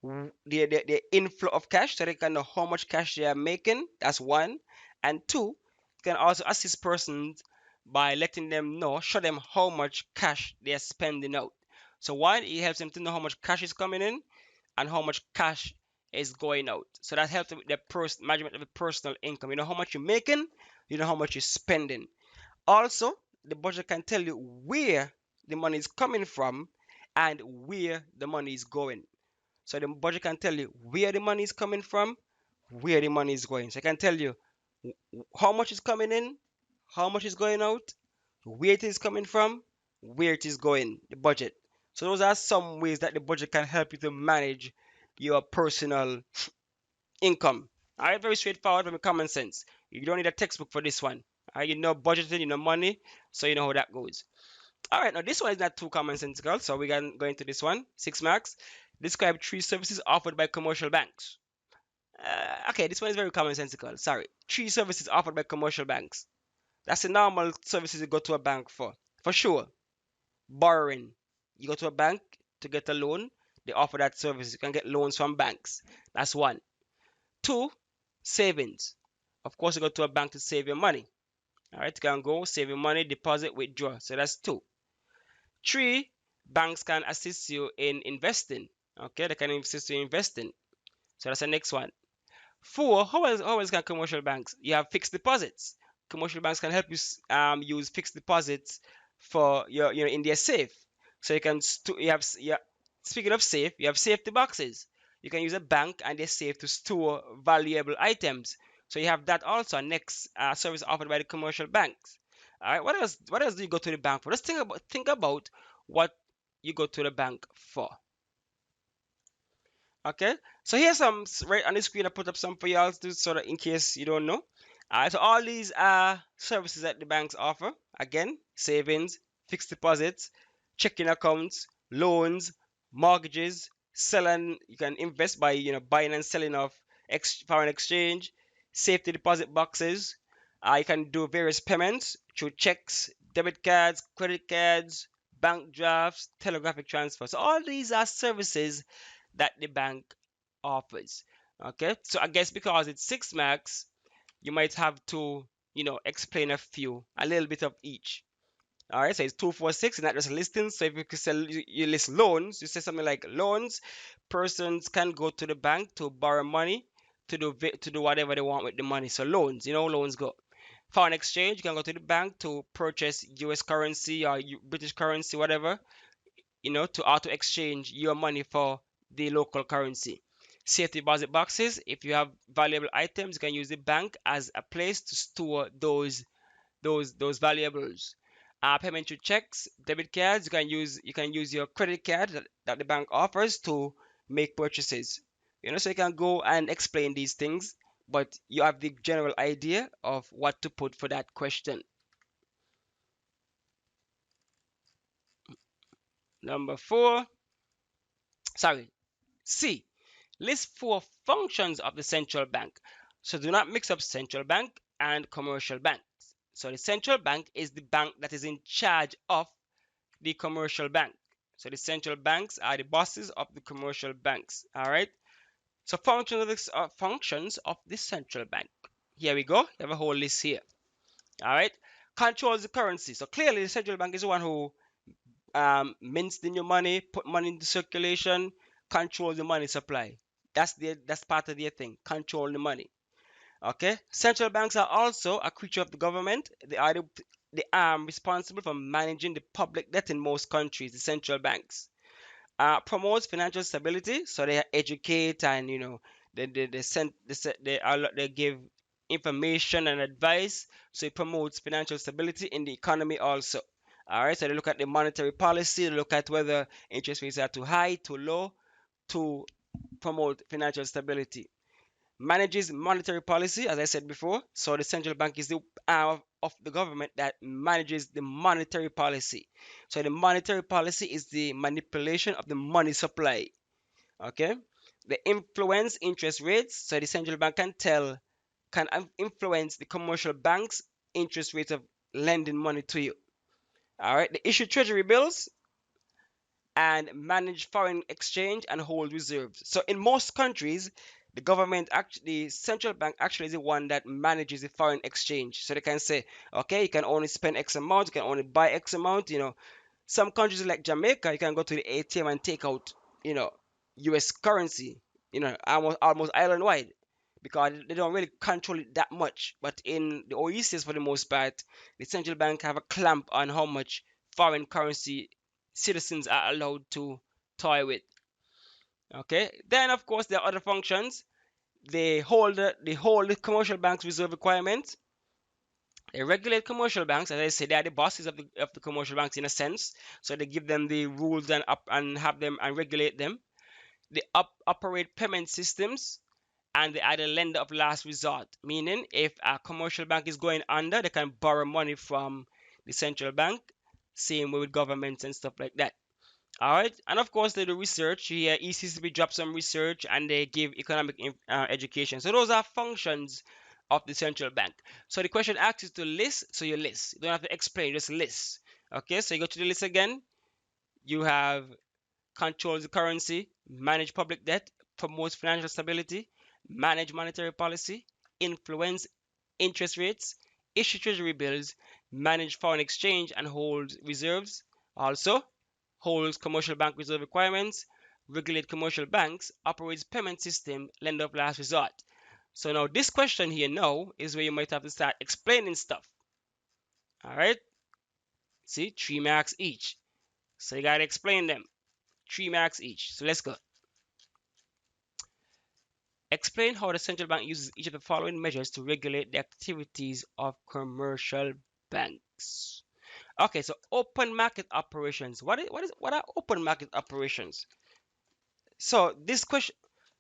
the inflow of cash, so they can know how much cash they are making. That's one. And two, it can also assist persons by letting them know, show them how much cash they are spending out. So one, it helps them to know how much cash is coming in and how much cash is going out. So that helps with the management of the personal income. You know how much you're making, you know how much you're spending. Also, the budget can tell you where the money is coming from and where the money is going. So the budget can tell you where the money is coming from, where the money is going. So I can tell you how much is coming in, how much is going out, where it is coming from, where it is going, the budget. So those are some ways that the budget can help you to manage your personal income. All right, very straightforward from common sense. You don't need a textbook for this one. All right, you know budgeting, you know money, so you know how that goes. All right, now this one is not too commonsensical, so we can go into this one. 6 marks. Describe 3 services offered by commercial banks. Okay, this one is very commonsensical. Sorry, 3 services offered by commercial banks. That's the normal services you go to a bank for sure. Borrowing, you go to a bank to get a loan. They offer that service. You can get loans from banks. That's one. Two, savings. Of course, you go to a bank to save your money. All right, you can go save your money, deposit, withdraw. So that's two. Three, banks can assist you in investing. Okay, they can assist you in investing. So that's the next one. Four, how else can commercial banks? You have fixed deposits. Commercial banks can help you use fixed deposits for your in their safe. So you can you have speaking of safe, you have safety boxes. You can use a bank and their safe to store valuable items. So you have that also. Next service offered by the commercial banks. All right. What else? What else do you go to the bank for? Let's think about what you go to the bank for. Okay, so here's some right on the screen. I put up some for y'all to sort of in case you don't know. So all these are services that the banks offer. Again, savings, fixed deposits, checking accounts, loans, mortgages, selling. You can invest by buying and selling of foreign exchange, safety deposit boxes. You can do various payments through checks, debit cards, credit cards, bank drafts, telegraphic transfers. So all these are services that the bank offers. Okay, so I guess because it's 6 marks, you might have to, explain a little bit of each. All right, so it's 246, and not just listings. So if you could sell, you list loans, you say something like loans, persons can go to the bank to borrow money to do whatever they want with the money. So loans, loans go. Foreign exchange, you can go to the bank to purchase U.S. currency or British currency, whatever, to auto exchange your money for the local currency. Safety deposit boxes, if you have valuable items, you can use the bank as a place to store those valuables. Payment through checks, debit cards, you can use your credit card that the bank offers to make purchases. So you can go and explain these things, but you have the general idea of what to put for that question. Number four, sorry, C. List four functions of the central bank. So do not mix up central bank and commercial banks. So the central bank is the bank that is in charge of the commercial bank. So the central banks are the bosses of the commercial banks. All right. So functions of the central bank. Here we go. You have a whole list here. All right. Controls the currency. So clearly the central bank is the one who mints the new money, put money into circulation, control the money supply. That's part of their thing. Control the money. Okay. Central banks are also a creature of the government. They are responsible for managing the public debt in most countries. The central banks promotes financial stability, so they educate and they give information and advice, so it promotes financial stability in the economy also. All right, so they look at the monetary policy, they look at whether interest rates are too high, too low, to promote financial stability. Manages monetary policy, as I said before. So the central bank is the arm of the government that manages the monetary policy. So the monetary policy is the manipulation of the money supply. Okay. They influence interest rates. So the central bank can influence the commercial banks' interest rates of lending money to you. All right. They issue treasury bills and manage foreign exchange and hold reserves. So in most countries, the central bank actually is the one that manages the foreign exchange. So they can say, okay, you can only spend X amount, you can only buy X amount. Some countries like Jamaica, you can go to the ATM and take out, you know, U.S. currency, almost island wide, because they don't really control it that much. But in the OECs, for the most part, the central bank have a clamp on how much foreign currency citizens are allowed to toy with. Okay. Then, of course, there are other functions. They hold the commercial banks' reserve requirements. They regulate commercial banks. As I say, they are the bosses of the commercial banks in a sense. So they give them the rules and have them and regulate them. They operate payment systems, and they are the lender of last resort. Meaning, if a commercial bank is going under, they can borrow money from the central bank. Same way with governments and stuff like that. All right, and of course they do research. Here, ECCB drops some research, and they give economic education. So those are functions of the central bank. So the question asks you to list, so you list. You don't have to explain, just list. Okay, so you go to the list again. You have controls the currency, manage public debt, promotes financial stability, manage monetary policy, influence interest rates, issue treasury bills, manage foreign exchange and hold reserves. Also, holds commercial bank reserve requirements, regulate commercial banks, operates payment system, lender of last resort. So now this question here now is where you might have to start explaining stuff. All right, see, 3 marks each. So you gotta explain them. 3 marks each. So let's go. Explain how the central bank uses each of the following measures to regulate the activities of commercial banks. Okay, so open market operations. What are open market operations? So this question.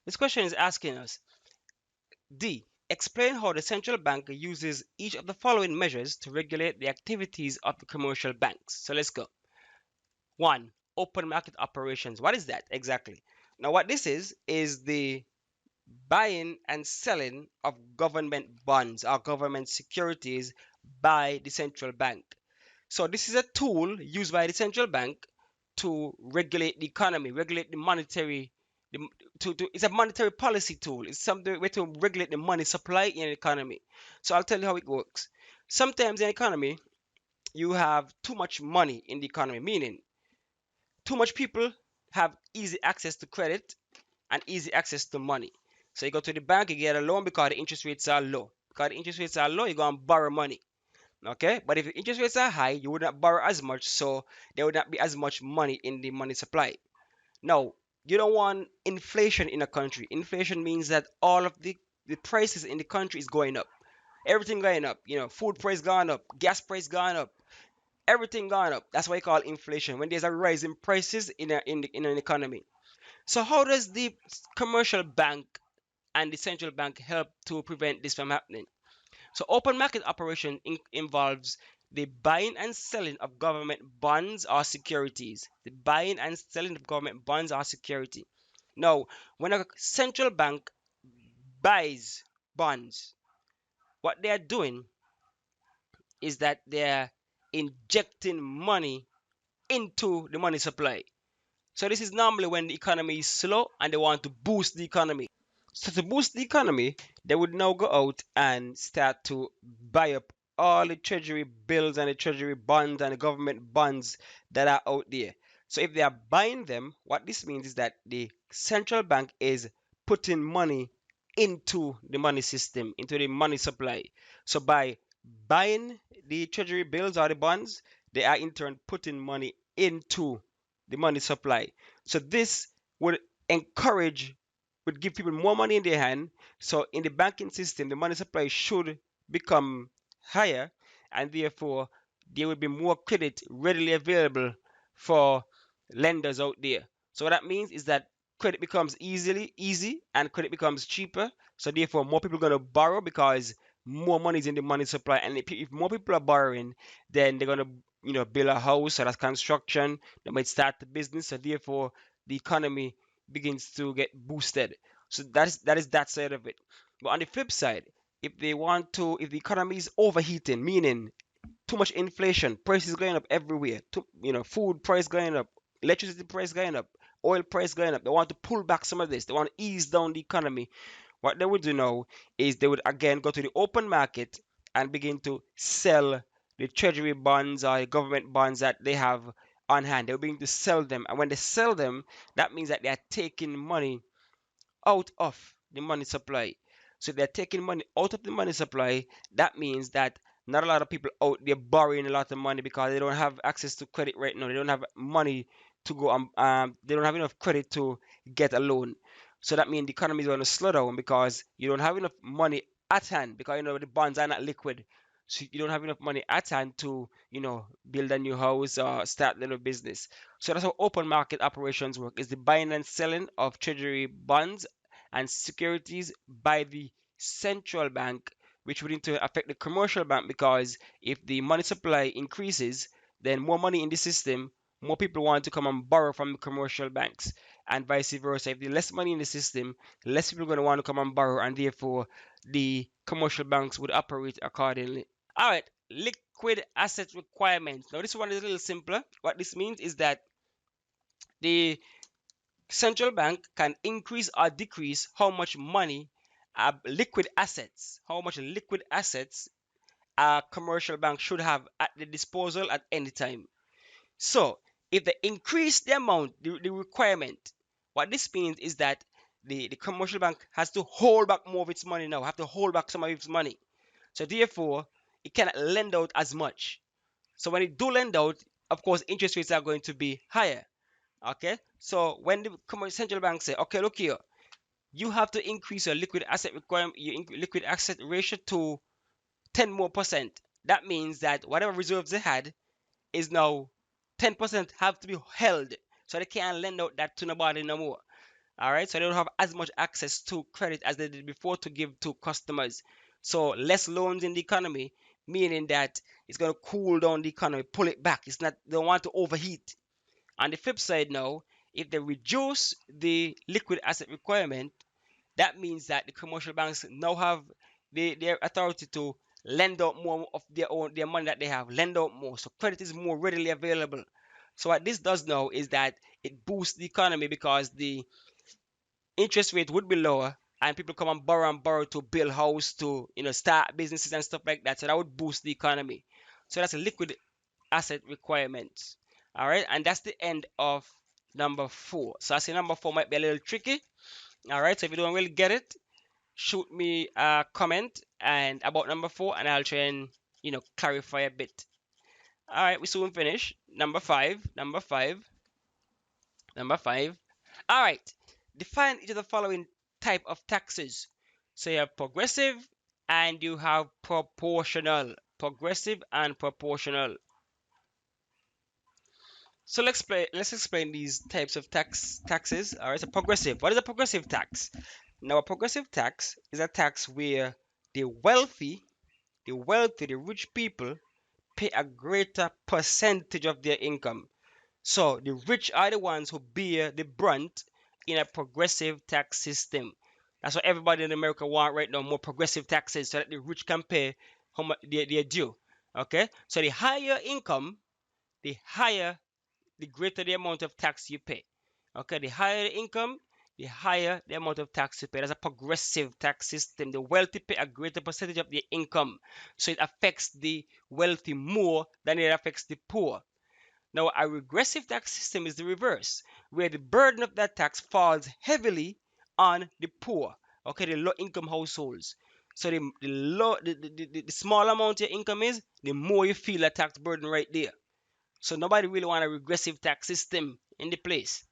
This question is asking us, D. Explain how the central bank uses each of the following measures to regulate the activities of the commercial banks. So let's go. One, open market operations. What is that exactly? Now, what this is the buying and selling of government bonds or government securities by the central bank. So this is a tool used by the central bank to regulate the economy, regulate the monetary. It's a monetary policy tool. It's something way to regulate the money supply in an economy. So I'll tell you how it works. Sometimes in an economy, you have too much money in the economy, meaning too much people have easy access to credit and easy access to money. So you go to the bank, you get a loan because the interest rates are low. Because the interest rates are low, you go and borrow money. Okay, but if the interest rates are high, you would not borrow as much, so there would not be as much money in the money supply. Now, you don't want inflation in a country. Inflation means that all of the prices in the country is going up. Everything going up. Food price going up, gas price going up, everything going up. That's why you call inflation. When there's a rise in prices in an economy. So how does the commercial bank and the central bank help to prevent this from happening? So open market operation involves the buying and selling of government bonds or securities. The buying and selling of government bonds or security. Now, when a central bank buys bonds, what they are doing is that they're injecting money into the money supply. So this is normally when the economy is slow and they want to boost the economy. So to boost the economy, they would now go out and start to buy up all the treasury bills and the treasury bonds and the government bonds that are out there. So if they are buying them, what this means is that the central bank is putting money into the money system, into the money supply. So by buying the treasury bills or the bonds, they are in turn putting money into the money supply. So this would encourage, would give people more money in their hand. So in the banking system, the money supply should become higher, and therefore there will be more credit readily available for lenders out there. So what that means is that credit becomes easy and credit becomes cheaper. So therefore more people are going to borrow because more money is in the money supply. And if more people are borrowing, then they're going to build a house, so that's construction. They might start the business, so therefore the economy begins to get boosted. So that is that side of it. But on the flip side, if the economy is overheating, meaning too much inflation, prices going up everywhere, food price going up, electricity price going up, oil price going up. They want to pull back some of this. They want to ease down the economy. What they would do now is they would again go to the open market and begin to sell the treasury bonds or government bonds that they have on hand. They're begin to sell them, and when they sell them, that means that they are taking money out of the money supply. So they're taking money out of the money supply. That means that not a lot of people out there borrowing a lot of money because they don't have access to credit right now. They don't have money to go they don't have enough credit to get a loan. So that means the economy is going to slow down because you don't have enough money at hand because the bonds are not liquid. So you don't have enough money at hand to build a new house or start a little business. So that's how open market operations work. Is the buying and selling of treasury bonds and securities by the central bank, which would in turn affect the commercial bank because if the money supply increases, then more money in the system, more people want to come and borrow from the commercial banks, and vice versa. If there's less money in the system, less people are going to want to come and borrow, and therefore the commercial banks would operate accordingly. All right, liquid asset requirements. Now this one is a little simpler. What this means is that the central bank can increase or decrease how much liquid assets a commercial bank should have at the disposal at any time. So if they increase the amount, the requirement, what this means is that the commercial bank has to hold back more of its money now, have to hold back some of its money. So therefore, it cannot lend out as much. So when it do lend out, of course, interest rates are going to be higher. Okay, so when the central bank say, okay, look here, you have to increase your liquid asset requirement, your liquid asset ratio to 10% more. That means that whatever reserves they had is now 10% have to be held, so they can't lend out that to nobody no more. All right, so they don't have as much access to credit as they did before to give to customers. So less loans in the economy, meaning that it's going to cool down the economy, pull it back. It's not, they don't want to overheat. On the flip side now, if they reduce the liquid asset requirement, that means that the commercial banks now have their authority to lend out more of their money that they have, lend out more. So credit is more readily available. So what this does now is that it boosts the economy because the interest rate would be lower and people come and borrow to build house, to start businesses and stuff like that. So that would boost the economy. So that's a liquid asset requirements. All right, and that's the end of number 4. So I say number 4 might be a little tricky. All right, so if you don't really get it, shoot me a comment and about number 4, and I'll try and clarify a bit. All right, we soon finish. Number 5, number 5, number 5. All right, define each of the following type of taxes. So you have progressive and you have proportional. Progressive and proportional. So let's explain these types of taxes. All right, so progressive. What is a progressive tax? Now, a progressive tax is a tax where the wealthy, the rich people pay a greater percentage of their income. So the rich are the ones who bear the brunt in a progressive tax system. That's what everybody in America want right now, more progressive taxes so that the rich can pay how much they're due. Okay? So the higher income, the higher the greater the amount of tax you pay. Okay, the higher the income, the higher the amount of tax you pay. That's a progressive tax system. The wealthy pay a greater percentage of their income. So it affects the wealthy more than it affects the poor. Now, a regressive tax system is the reverse, where the burden of that tax falls heavily on the poor, okay, the low income households. So the smaller amount your income is, the more you feel that tax burden right there. So nobody really want a regressive tax system in the place.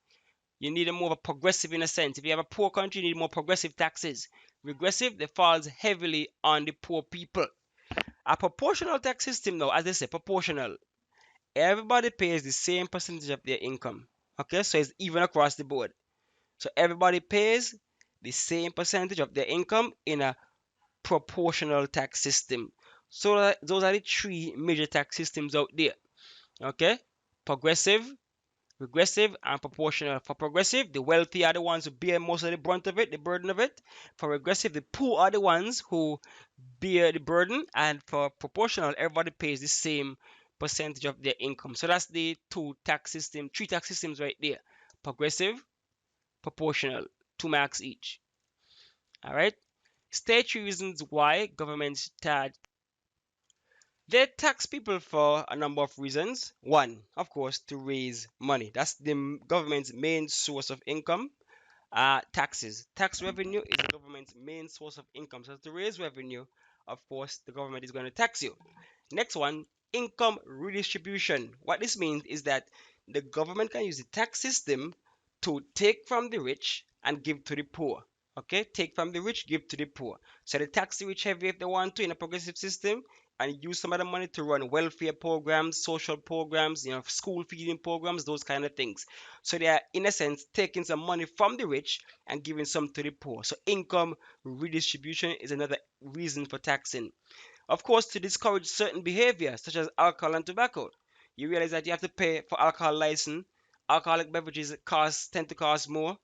You need a more of a progressive in a sense. If you have a poor country, you need more progressive taxes. Regressive, that falls heavily on the poor people. A proportional tax system now, as I say, proportional. Everybody pays the same percentage of their income. Okay, so it's even across the board. So everybody pays the same percentage of their income in a proportional tax system. So those are the 3 major tax systems out there. Okay, progressive, regressive, and proportional. For progressive, the wealthy are the ones who bear most of the brunt of it, the burden of it. For regressive, the poor are the ones who bear the burden. And for proportional, everybody pays the same percentage of their income. So that's the 3 tax systems right there. Progressive, proportional, 2 marks each. All right. State reasons why governments charge. They tax people for a number of reasons. One, of course, to raise money. That's the government's main source of income. Taxes. Tax revenue is the government's main source of income. So to raise revenue, of course, the government is going to tax you. Next one, income redistribution. What this means is that the government can use the tax system to take from the rich and give to the poor. Okay, take from the rich, give to the poor. So they tax the rich heavy if they want to in a progressive system, and use some of the money to run welfare programs, social programs, school feeding programs, those kind of things. So they are, in a sense, taking some money from the rich and giving some to the poor. So income redistribution is another reason for taxing. Of course, to discourage certain behavior, such as alcohol and tobacco. You realize that you have to pay for alcohol license. Alcoholic beverages tend to cost more.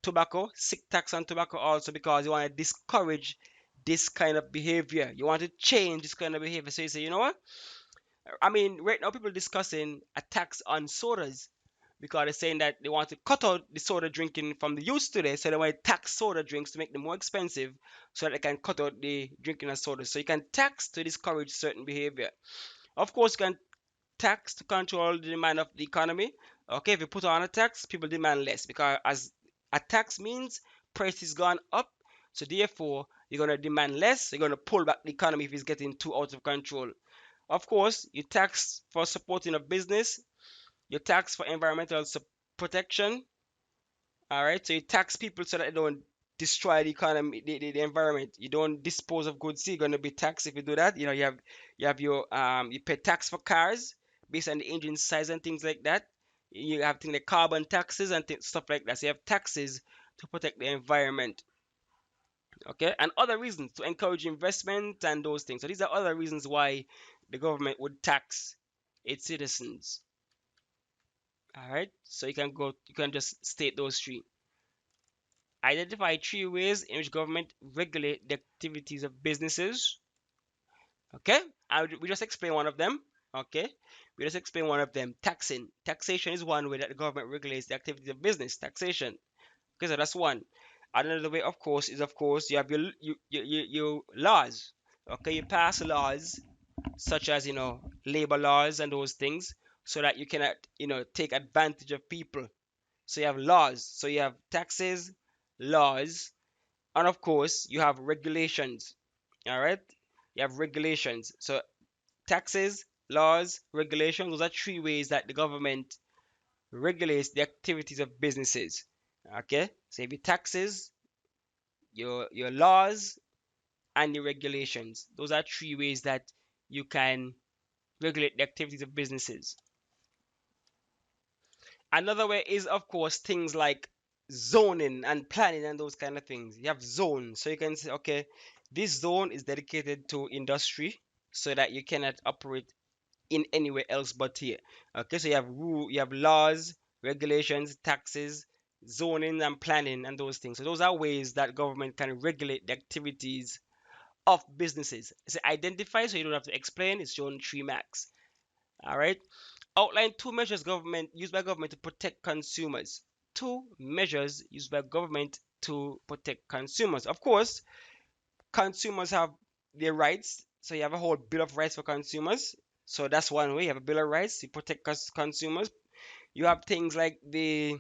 Tobacco, sick tax on tobacco also, because you want to discourage this kind of behavior. You want to change this kind of behavior. So you say, you know what? I mean, right now people are discussing a tax on sodas because they're saying that they want to cut out the soda drinking from the youth today, so they want to tax soda drinks to make them more expensive, so that they can cut out the drinking of soda. So you can tax to discourage certain behavior. Of course, you can tax to control the demand of the economy. Okay, if you put on a tax, people demand less because as a tax means prices gone up. So therefore, you're gonna demand less. You're gonna pull back the economy if it's getting too out of control. Of course, you tax for supporting a business. You tax for environmental protection. All right, so you tax people so that they don't destroy the economy, the environment. You don't dispose of goods. So you're gonna be taxed if you do that. You have your you pay tax for cars based on the engine size and things like that. You have things like carbon taxes and stuff like that. So you have taxes to protect the environment. Okay, and other reasons to encourage investment and those things. So these are other reasons why the government would tax its citizens. All right, so you can just state those three. Identify three ways in which government regulate the activities of businesses. Okay, we just explain one of them. Okay, we just explain one of them. Taxing. Taxation is one way that the government regulates the activities of business. Taxation. Okay, so that's one. Another way, of course, is of course you have your laws. Okay, you pass laws such as labor laws and those things, so that you cannot take advantage of people. So you have laws. So you have taxes, laws, and of course you have regulations. All right, you have regulations. So taxes, laws, regulations. Those are three ways that the government regulates the activities of businesses. Okay, so if your taxes, your laws, and your regulations. Those are three ways that you can regulate the activities of businesses. Another way is, of course, things like zoning and planning and those kind of things. You have zones, so you can say, okay, this zone is dedicated to industry, so that you cannot operate in anywhere else but here. Okay, so you have laws, regulations, taxes, zoning and planning and those things. So those are ways that government can regulate the activities of businesses. It's identify, so you don't have to explain. It's shown 3 marks. All right. Outline two measures government used by government to protect consumers. Two measures used by government to protect consumers. Of course, consumers have their rights. So you have a whole bill of rights for consumers. So that's one way. You have a bill of rights to protect consumers. You have things like the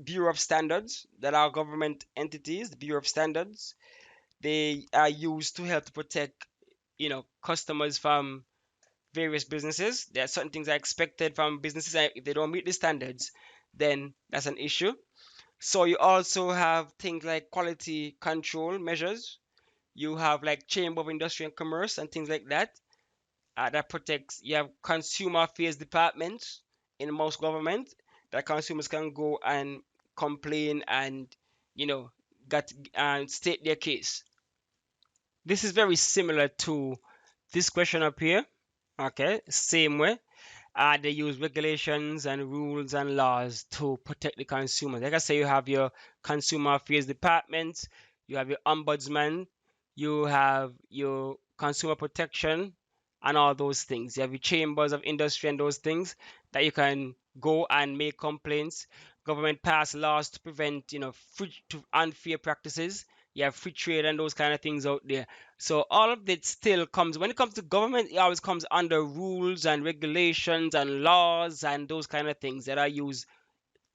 Bureau of Standards that are government entities. The Bureau of Standards, they are used to help to protect customers from various businesses. There are certain things are expected from businesses, and if they don't meet the standards, then that's an issue. So you also have things like quality control measures. You have like Chamber of Industry and Commerce and things like that, that protects. You have consumer affairs departments in most government that consumers can go and complain and you know get and state their case. This is very similar to this question up here. Okay, same way. They use regulations and rules and laws to protect the consumer. Like I say, you have your consumer affairs department, you have your ombudsman, you have your consumer protection, and all those things. You have your chambers of industry and those things that you can go and make complaints. Government pass laws to prevent, unfair practices. You have free trade and those kind of things out there. So all of it still comes when it comes to government, it always comes under rules and regulations and laws and those kind of things that are used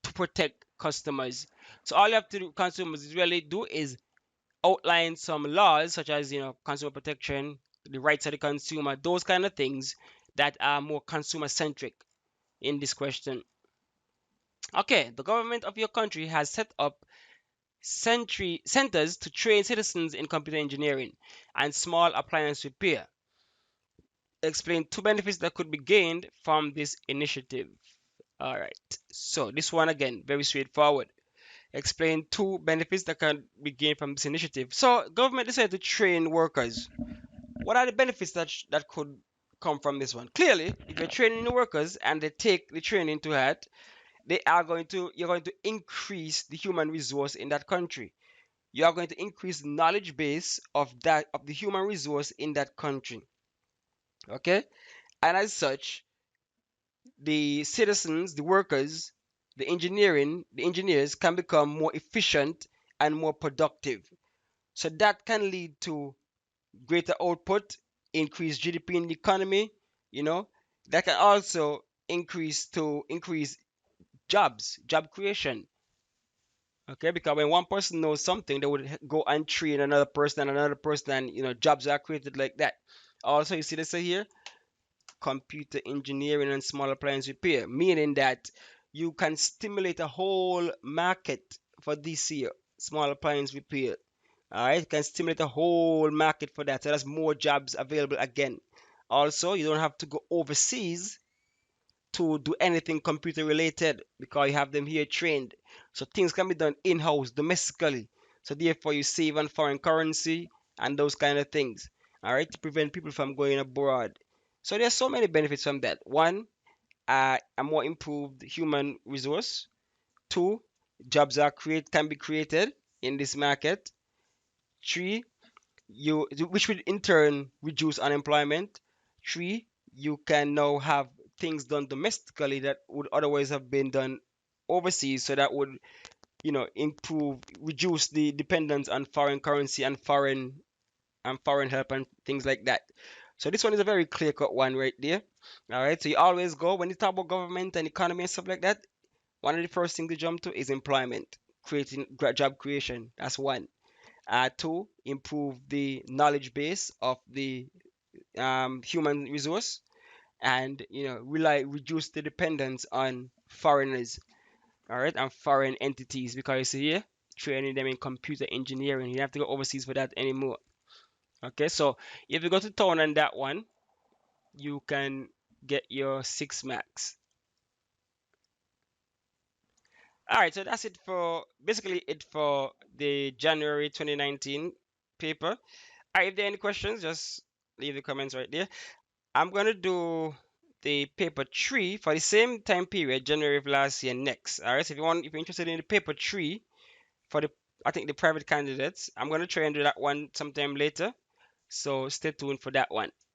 to protect customers. So all you have to do, consumers really do is outline some laws such as consumer protection, the rights of the consumer, those kind of things that are more consumer centric in this question. Okay, the government of your country has set up centers to train citizens in computer engineering and small appliance repair. Explain two benefits that could be gained from this initiative. All right, so this one again, very straightforward. Explain two benefits that can be gained from this initiative. So, government decided to train workers. What are the benefits that could come from this one? Clearly, if you're training the workers and they take the training to heart, you're going to increase the human resource in that country. You are going to increase the knowledge base of the human resource in that country. Okay, and as such, the citizens, the workers, the engineers can become more efficient and more productive. So that can lead to greater output, increased GDP in the economy. You know, that can also increase job creation. Okay, because when one person knows something, they would go and train another person, and jobs are created like that. Also, you see this here, computer engineering and small appliance repair, meaning that you can stimulate a whole market for this year, small appliance repair. All right, you can stimulate a whole market for that. So there's more jobs available again. Also, you don't have to go overseas to do anything computer related because you have them here trained. So things can be done in-house, domestically. So therefore you save on foreign currency and those kind of things. All right, to prevent people from going abroad. So there's so many benefits from that. One, a more improved human resource. Two, jobs can be created in this market. Three, which would in turn reduce unemployment. Three, you can now have things done domestically that would otherwise have been done overseas, so that would reduce the dependence on foreign currency and foreign help and things like that. So this one is a very clear cut one right there. All right, so you always go when you talk about government and economy and stuff like that. One of the first things to jump to is employment, creating job creation. That's one. Two, improve the knowledge base of the human resource, and reduce the dependence on foreigners, all right, and foreign entities, because you see here training them in computer engineering. You have to go overseas for that anymore. Okay, so if you go to town on that one, you can get your 6 max. All right, so that's it for basically it for the January 2019 paper. All right, if there are any questions, just leave the comments right there. I'm gonna do the paper 3 for the same time period, January of last year next. All right, so if you're interested in the paper 3 for the, I think the private candidates, I'm gonna try and do that one sometime later. So stay tuned for that one.